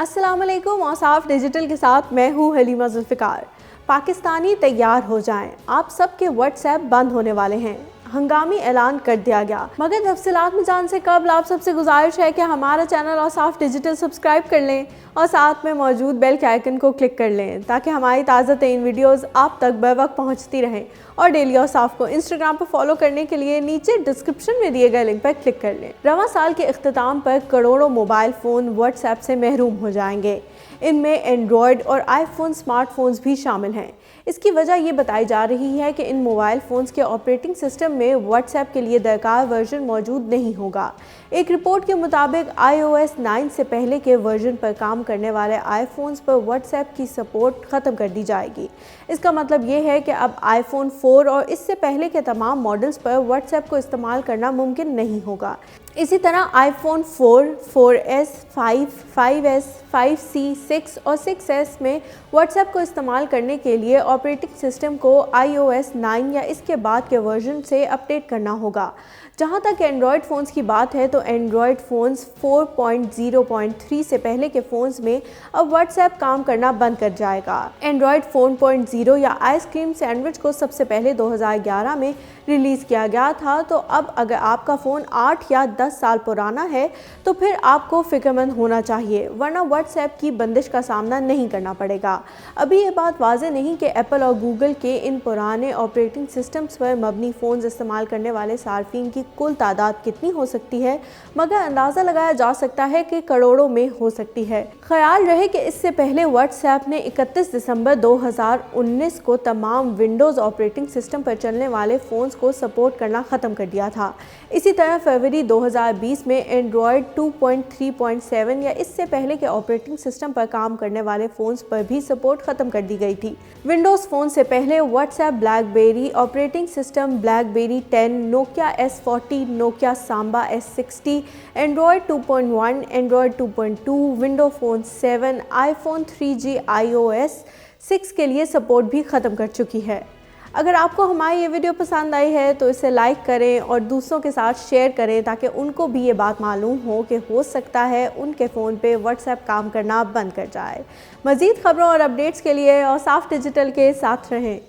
अस्सलामुअलैकुम। औसाफ डिजिटल के साथ मैं हूँ हलीमा जुल्फ़िकार। पाकिस्तानी तैयार हो जाएं, आप सबके व्हाट्सएप बंद होने वाले हैं। हंगामी ऐलान कर दिया गया। मगर तफसीलात में जानने से कबल आप सबसे गुजारिश है कि हमारा चैनल औसाफ डिजिटल सब्सक्राइब कर लें और साथ में मौजूद बेल के आइकन को क्लिक कर लें ताकि हमारी ताज़ा तरीन वीडियोज़ आप तक बर वक्त पहुँचती रहें। और डेली औसाफ को इंस्टाग्राम पर फॉलो करने के लिए नीचे डिस्क्रिप्शन में दिए गए लिंक पर क्लिक कर लें। रवां साल के इख्तिताम पर करोड़ों मोबाइल फ़ोन व्हाट्सएप से महरूम हो जाएंगे। इनमें एंड्रॉयड और आईफोन स्मार्टफोन्स भी शामिल हैं। इसकी वजह ये बताई जा रही है कि इन मोबाइल फ़ोन्स के ऑपरेटिंग सिस्टम में व्हाट्सएप के लिए दरकार वर्जन मौजूद नहीं होगा। एक रिपोर्ट के मुताबिक iOS 9 से पहले के वर्जन पर काम करने वाले आईफोन्स पर व्हाट्सएप की सपोर्ट ख़त्म कर दी जाएगी। इसका मतलब ये है कि अब आईफोन 4 और इससे पहले के तमाम मॉडल्स पर व्हाट्सएप को इस्तेमाल करना मुमकिन नहीं होगा। इसी तरह आईफोन 4, 4S, 5, 5S, 5C, 6 और 6S में व्हाट्सएप को इस्तेमाल करने के लिए ऑपरेटिंग सिस्टम को iOS 9 या इसके बाद के वर्जन से अपडेट करना होगा। जहां तक एंड्रॉयड फ़ोन्स की बात है तो एंड्रॉयड फ़ोन्स 4.0.3 से पहले के फ़ोन्स में अब व्हाट्सएप काम करना बंद कर जाएगा। एंड्रॉयड 4.0 या आइसक्रीम सैंडविच को सबसे पहले 2011 में रिलीज़ किया गया था। तो अब अगर आपका फ़ोन 8 या 10 साल पुराना है तो फिर आपको फ़िक्रमंद होना चाहिए, वरना व्हाट्सएप की बंदिश का सामना नहीं करना पड़ेगा। अभी ये बात वाज़ेह नहीं कि एप्पल और गूगल के इन पुराने ऑपरेटिंग सिस्टम्स पर मबनी फ़ोन्स इस्तेमाल करने वाले सार्फिन की कुल तादाद कितनी हो सकती है, मगर अंदाज़ा लगाया जा सकता है कि करोड़ों में हो सकती है। ख्याल रहे कि इससे पहले व्हाट्सएप ने 31 दिसंबर 2019 को तमाम विंडोज़ ऑपरेटिंग सिस्टम पर चलने वाले फ़ोन्स को सपोर्ट करना ख़त्म कर दिया था। इसी तरह फरवरी 2020 में एंड्रॉयड 2.3.7 या इससे पहले के ऑपरेटिंग सिस्टम पर काम करने वाले फ़ोन्स पर भी सपोर्ट ख़त्म कर दी गई थी। विंडोज़ फ़ोन से पहले WhatsApp blackberry operating system, blackberry 10, Nokia S40, Nokia Samba S60, Android 2.1, Android 2.2, window phone 7, iPhone 3G iOS 6 के लिए सपोर्ट भी ख़त्म कर चुकी है। अगर आपको हमारी ये वीडियो पसंद आई है तो इसे लाइक करें और दूसरों के साथ शेयर करें ताकि उनको भी ये बात मालूम हो कि हो सकता है उनके फ़ोन पे व्हाट्सएप काम करना बंद कर जाए। मज़ीद ख़बरों और अपडेट्स के लिए औसाफ डिजिटल के साथ रहें।